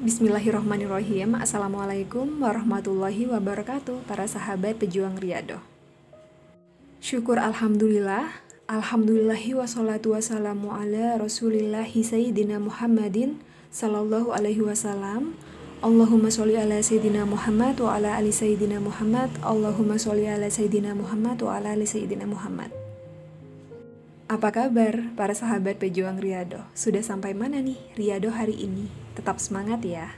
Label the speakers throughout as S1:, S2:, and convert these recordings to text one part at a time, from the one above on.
S1: Bismillahirrahmanirrahim. Assalamualaikum warahmatullahi wabarakatuh, para sahabat pejuang Riyadhah. Syukur alhamdulillah, alhamdulillahi wassalatu wassalamu ala rasulillahi sayyidina Muhammadin sallallahu alaihi wasallam. Allahumma sholli ala sayyidina Muhammad wa ala ali sayyidina Muhammad. Allahumma sholli ala sayyidina Muhammad wa ala ali sayyidina Muhammad. Apa kabar para sahabat pejuang Riyadhah? Sudah sampai mana nih Riyadhah hari ini? Tetap semangat ya.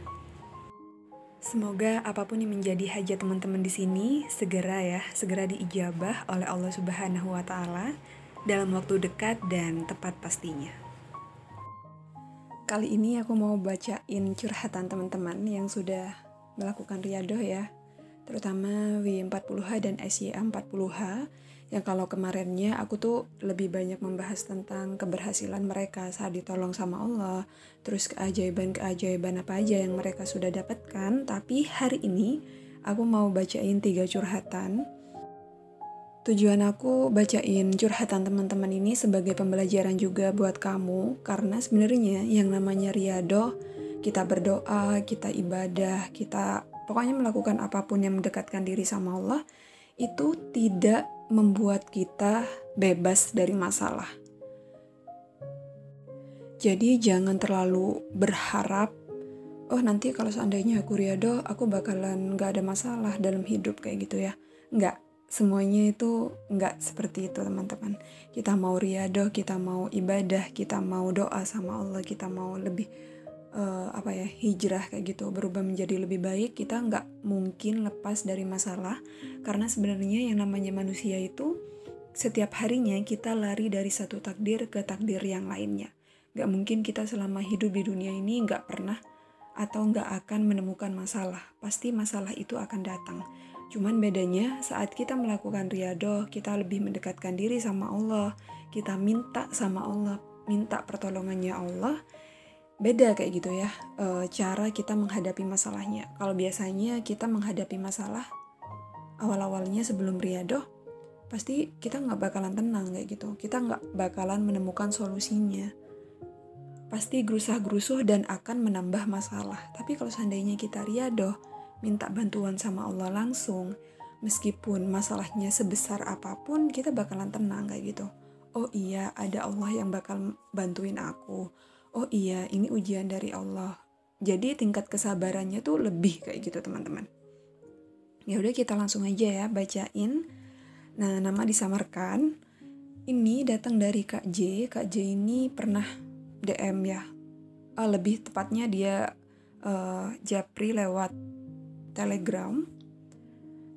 S1: Semoga apapun yang menjadi hajat teman-teman di sini segera diijabah oleh Allah Subhanahu wa taala dalam waktu dekat dan tepat pastinya. Kali ini aku mau bacain curhatan teman-teman yang sudah melakukan Riyadhah ya, terutama W40H dan SY40H. Yang kalau kemarinnya aku tuh lebih banyak membahas tentang keberhasilan mereka saat ditolong sama Allah, terus keajaiban-keajaiban apa aja yang mereka sudah dapatkan. Tapi hari ini aku mau bacain 3 curhatan. Tujuan aku bacain curhatan teman-teman ini sebagai pembelajaran juga buat kamu, karena sebenarnya yang namanya Riyadhah, kita berdoa, kita ibadah, kita pokoknya melakukan apapun yang mendekatkan diri sama Allah, itu tidak membuat kita bebas dari masalah. Jadi jangan terlalu berharap, oh nanti kalau seandainya aku Riyadhah, aku bakalan gak ada masalah dalam hidup kayak gitu ya. Enggak, semuanya itu enggak seperti itu teman-teman. Kita mau Riyadhah, kita mau ibadah, kita mau doa sama Allah, kita mau lebih hijrah kayak gitu, berubah menjadi lebih baik, kita nggak mungkin lepas dari masalah, karena sebenarnya yang namanya manusia itu setiap harinya kita lari dari satu takdir ke takdir yang lainnya. Nggak mungkin kita selama hidup di dunia ini nggak pernah atau nggak akan menemukan masalah, pasti masalah itu akan datang. Cuman bedanya saat kita melakukan Riyadhah, kita lebih mendekatkan diri sama Allah, kita minta sama Allah, minta pertolongannya Allah. Beda kayak gitu ya, cara kita menghadapi masalahnya. Kalau biasanya kita menghadapi masalah awal-awalnya sebelum Riyadhah, pasti kita nggak bakalan tenang kayak gitu. Kita nggak bakalan menemukan solusinya. Pasti gerusah-gerusuh dan akan menambah masalah. Tapi kalau seandainya kita Riyadhah, minta bantuan sama Allah langsung, meskipun masalahnya sebesar apapun, kita bakalan tenang kayak gitu. Oh iya, ada Allah yang bakal bantuin aku. Oh iya, ini ujian dari Allah. Jadi tingkat kesabarannya tuh lebih kayak gitu teman-teman. Ya udah kita langsung aja ya bacain. Nah, nama disamarkan. Ini datang dari Kak J. Kak J ini pernah DM ya. Lebih tepatnya dia japri lewat Telegram.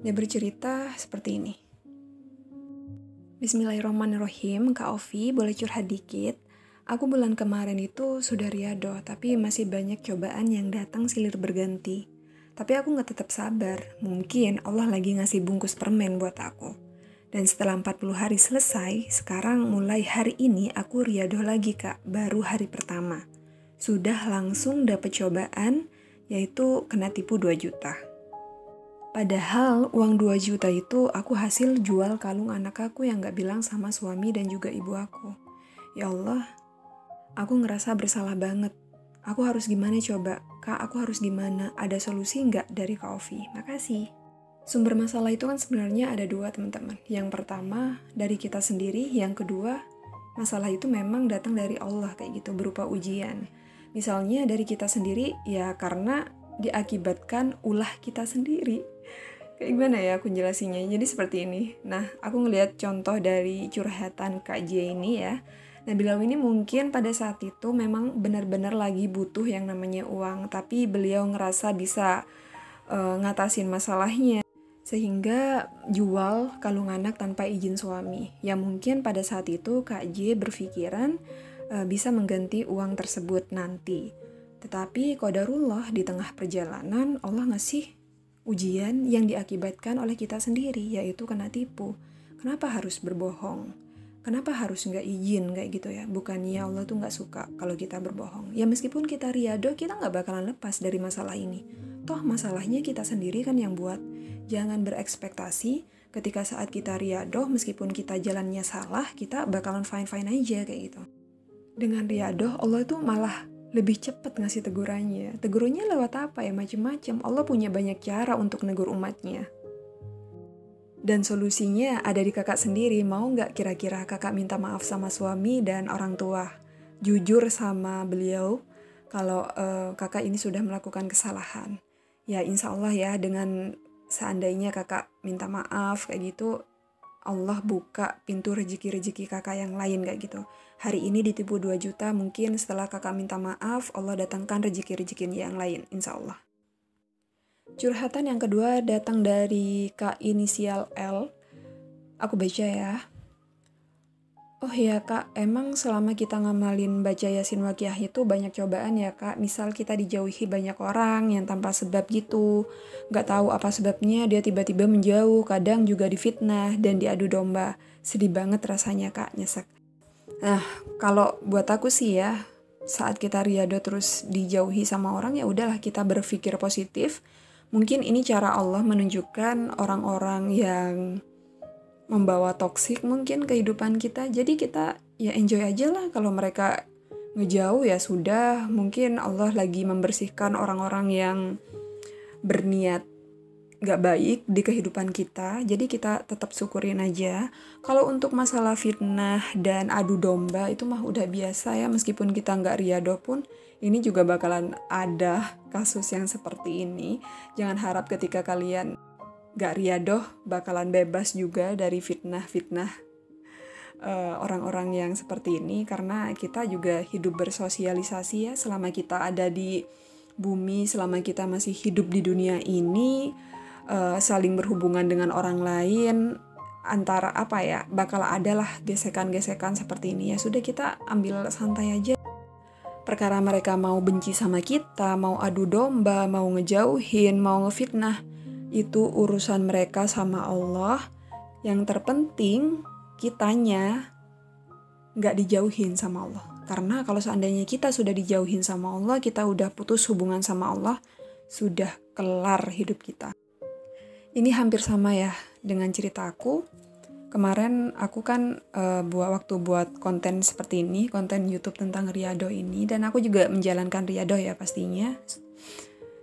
S1: Dia bercerita seperti ini. Bismillahirrahmanirrahim. Kak Ovi, boleh curhat dikit? Aku bulan kemarin itu sudah Riyadhah, tapi masih banyak cobaan yang datang silih berganti. Tapi aku gak tetap sabar, mungkin Allah lagi ngasih bungkus permen buat aku. Dan setelah 40 hari selesai, sekarang mulai hari ini aku Riyadhah lagi kak, baru hari pertama. Sudah langsung dapet cobaan, yaitu kena tipu 2 juta. Padahal uang 2 juta itu aku hasil jual kalung anak aku yang gak bilang sama suami dan juga ibu aku. Ya Allah, aku ngerasa bersalah banget. Aku harus gimana coba? Kak, aku harus gimana? Ada solusi nggak dari Kak Ovi? Makasih. Sumber masalah itu kan sebenarnya ada 2 teman-teman. Yang pertama dari kita sendiri, yang kedua masalah itu memang datang dari Allah kayak gitu, berupa ujian. Misalnya dari kita sendiri ya karena diakibatkan ulah kita sendiri. Kayak gimana ya aku jelasinnya? Jadi seperti ini. Nah, aku ngelihat contoh dari curhatan Kak J ini ya. Nah, beliau ini mungkin pada saat itu memang benar-benar lagi butuh yang namanya uang, tapi beliau ngerasa bisa ngatasin masalahnya, sehingga jual kalung anak tanpa izin suami. Ya mungkin pada saat itu Kak J berpikiran bisa mengganti uang tersebut nanti. Tetapi qadarullah di tengah perjalanan Allah ngasih ujian yang diakibatkan oleh kita sendiri, yaitu kena tipu. Kenapa harus berbohong? Kenapa harus nggak izin kayak gitu ya? Bukannya Allah tuh nggak suka kalau kita berbohong. Ya meskipun kita Riyadhah, kita nggak bakalan lepas dari masalah ini. Toh masalahnya kita sendiri kan yang buat. Jangan berekspektasi ketika saat kita Riyadhah, meskipun kita jalannya salah, kita bakalan fine-fine aja kayak gitu. Dengan Riyadhah, Allah tuh malah lebih cepat ngasih tegurannya. Tegurannya lewat apa ya? Macem-macem. Allah punya banyak cara untuk negur umatnya. Dan solusinya ada di kakak sendiri. Mau nggak kira-kira kakak minta maaf sama suami dan orang tua? Jujur sama beliau kalau kakak ini sudah melakukan kesalahan. Ya insya Allah ya, dengan seandainya kakak minta maaf kayak gitu, Allah buka pintu rezeki-rezeki kakak yang lain kayak gitu. Hari ini ditipu 2 juta, mungkin setelah kakak minta maaf, Allah datangkan rezeki-rezeki yang lain, insya Allah. Curhatan yang kedua datang dari Kak inisial L. Aku baca ya. Oh iya kak, emang selama kita ngamalin baca Yasin Waqiah itu banyak cobaan ya kak. Misal kita dijauhi banyak orang yang tanpa sebab gitu. Gak tahu apa sebabnya dia tiba-tiba menjauh, kadang juga difitnah dan diadu domba. Sedih banget rasanya kak, nyesek. Nah, kalau buat aku sih ya, saat kita riyadhah terus dijauhi sama orang, ya udahlah kita berpikir positif. Mungkin ini cara Allah menunjukkan orang-orang yang membawa toksik mungkin kehidupan kita. Jadi kita ya enjoy aja lah. Kalau mereka ngejauh ya sudah. Mungkin Allah lagi membersihkan orang-orang yang berniat gak baik di kehidupan kita. Jadi kita tetap syukurin aja. Kalau untuk masalah fitnah dan adu domba itu mah udah biasa ya. Meskipun kita gak riyadhah pun, ini juga bakalan ada kasus yang seperti ini. Jangan harap ketika kalian gak riyadhah bakalan bebas juga dari fitnah-fitnah orang-orang yang seperti ini. Karena kita juga hidup bersosialisasi ya. Selama kita ada di bumi, selama kita masih hidup di dunia ini, saling berhubungan dengan orang lain, antara apa ya, bakal adalah gesekan-gesekan seperti ini ya. Sudah, kita ambil santai aja. Perkara mereka mau benci sama kita, mau adu domba, mau ngejauhin, mau ngefitnah, itu urusan mereka sama Allah. Yang terpenting kitanya gak dijauhin sama Allah. Karena kalau seandainya kita sudah dijauhin sama Allah, kita udah putus hubungan sama Allah, sudah kelar hidup kita. Ini hampir sama ya dengan cerita aku. Kemarin aku kan waktu buat konten seperti ini, konten YouTube tentang riyadhah ini, dan aku juga menjalankan riyadhah ya pastinya.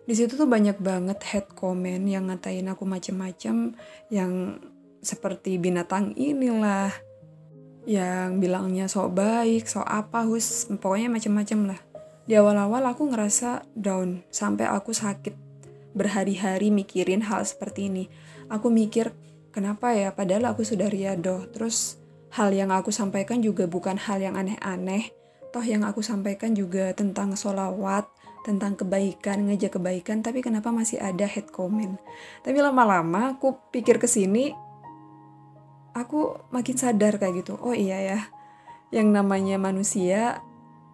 S1: Di situ tuh banyak banget hate comment yang ngatain aku macem-macem, yang seperti binatang inilah, yang bilangnya sok baik, sok apa, pokoknya macem-macem lah. Di awal-awal aku ngerasa down, sampai aku sakit berhari-hari mikirin hal seperti ini. Aku mikir, kenapa ya, padahal aku sudah riyadhah. Terus hal yang aku sampaikan juga bukan hal yang aneh-aneh. Toh yang aku sampaikan juga tentang sholawat, tentang kebaikan, ngajak kebaikan, tapi kenapa masih ada hate comment. Tapi lama-lama aku pikir kesini, aku makin sadar kayak gitu. Oh iya ya, yang namanya manusia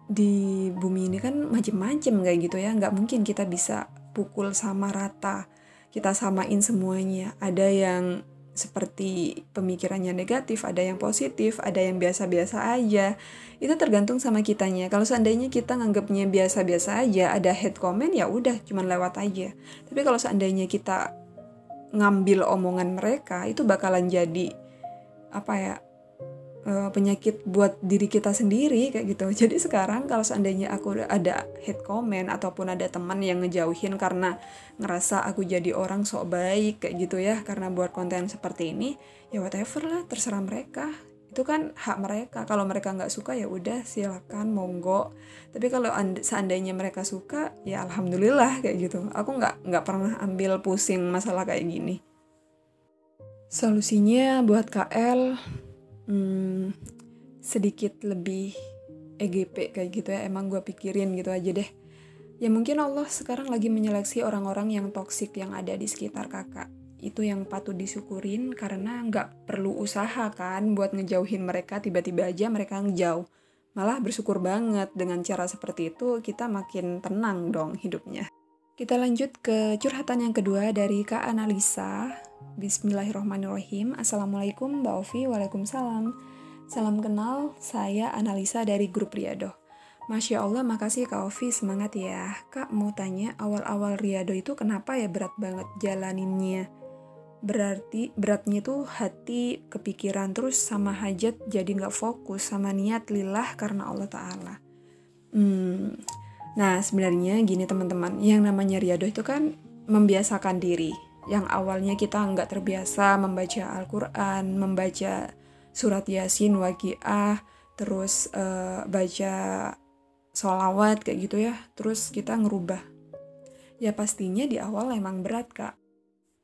S1: di bumi ini kan macem-macem kayak gitu ya. Nggak mungkin kita bisa pukul sama rata, kita samain semuanya. Ada yang seperti pemikirannya negatif, ada yang positif, ada yang biasa-biasa aja. Itu tergantung sama kitanya. Kalau seandainya kita nganggapnya biasa-biasa aja, ada hate comment, ya udah cuman lewat aja. Tapi kalau seandainya kita ngambil omongan mereka, itu bakalan jadi apa ya, penyakit buat diri kita sendiri kayak gitu. Jadi sekarang kalau seandainya aku ada hate comment ataupun ada teman yang ngejauhin karena ngerasa aku jadi orang sok baik kayak gitu ya, karena buat konten seperti ini, ya whatever lah, terserah mereka. Itu kan hak mereka. Kalau mereka nggak suka ya udah, silakan, monggo. Tapi kalau seandainya mereka suka, ya alhamdulillah kayak gitu. Aku nggak pernah ambil pusing masalah kayak gini. Solusinya buat KL, sedikit lebih EGP kayak gitu ya. Emang gue pikirin gitu aja deh. Ya mungkin Allah sekarang lagi menyeleksi orang-orang yang toksik yang ada di sekitar kakak. Itu yang patut disyukurin, karena gak perlu usaha kan buat ngejauhin mereka. Tiba-tiba aja mereka ngejauh. Malah bersyukur banget. Dengan cara seperti itu kita makin tenang dong hidupnya. Kita lanjut ke curhatan yang kedua dari Kak Analisa. Bismillahirrahmanirrahim. Assalamualaikum Mbak Ovi. Waalaikumsalam. Salam kenal, saya Analisa dari grup riyadhah. Masya Allah, makasih Kak Ovi, semangat ya. Kak mau tanya, awal-awal riyadhah itu kenapa ya berat banget jalaninnya? Berarti beratnya tuh hati, kepikiran, terus sama hajat jadi gak fokus, sama niat lillah karena Allah Ta'ala. Nah, sebenarnya gini teman-teman, yang namanya riyadoh itu kan membiasakan diri. Yang awalnya kita nggak terbiasa membaca Al-Quran, membaca surat Yasin, Waqiah, terus baca sholawat kayak gitu ya, terus kita ngerubah. Ya pastinya di awal emang berat kak.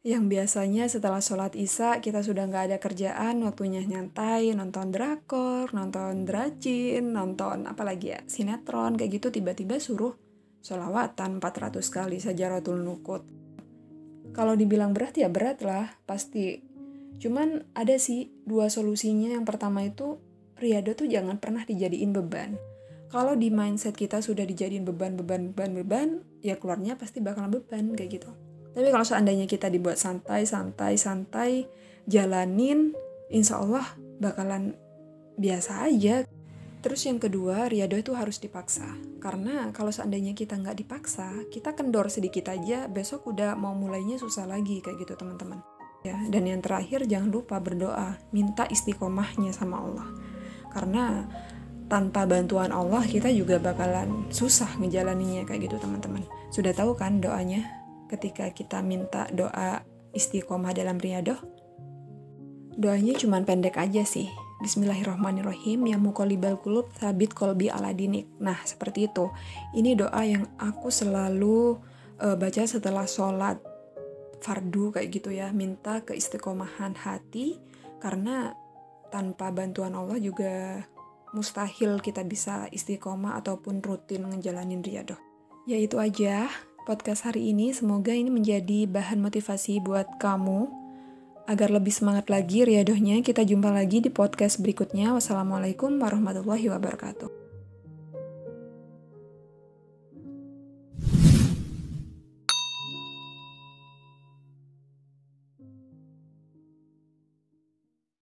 S1: Yang biasanya setelah sholat isya kita sudah nggak ada kerjaan, waktunya nyantai, nonton drakor, nonton dracin, nonton apalagi ya, sinetron, kayak gitu tiba-tiba suruh sholawatan 400 kali sajaratul nukut. Kalau dibilang berat ya berat lah, pasti. Cuman ada sih dua solusinya. Yang pertama itu, riado tuh jangan pernah dijadiin beban. Kalau di mindset kita sudah dijadiin beban, ya keluarnya pasti bakalan beban kayak gitu. Tapi kalau seandainya kita dibuat santai, jalanin, insya Allah bakalan biasa aja. Terus yang kedua, riado itu harus dipaksa. Karena kalau seandainya kita nggak dipaksa, kita kendor sedikit aja, besok udah mau mulainya susah lagi kayak gitu teman-teman. Ya, dan yang terakhir jangan lupa berdoa, minta istiqomahnya sama Allah. Karena tanpa bantuan Allah kita juga bakalan susah ngejalaninya kayak gitu teman-teman. Sudah tahu kan doanya ketika kita minta doa istiqomah dalam riyadoh? Doanya cuman pendek aja sih. Bismillahirrahmanirrahim, ya muqallibal qulub tsabit qalbi ala dinik. Nah, seperti itu. Ini doa yang aku selalu baca setelah sholat fardu kayak gitu ya. Minta keistiqomahan hati, karena tanpa bantuan Allah juga mustahil kita bisa istiqomah ataupun rutin ngejalanin riyadoh. Ya itu aja podcast hari ini, semoga ini menjadi bahan motivasi buat kamu agar lebih semangat lagi riyadohnya. Kita jumpa lagi di podcast berikutnya. Wassalamualaikum warahmatullahi wabarakatuh.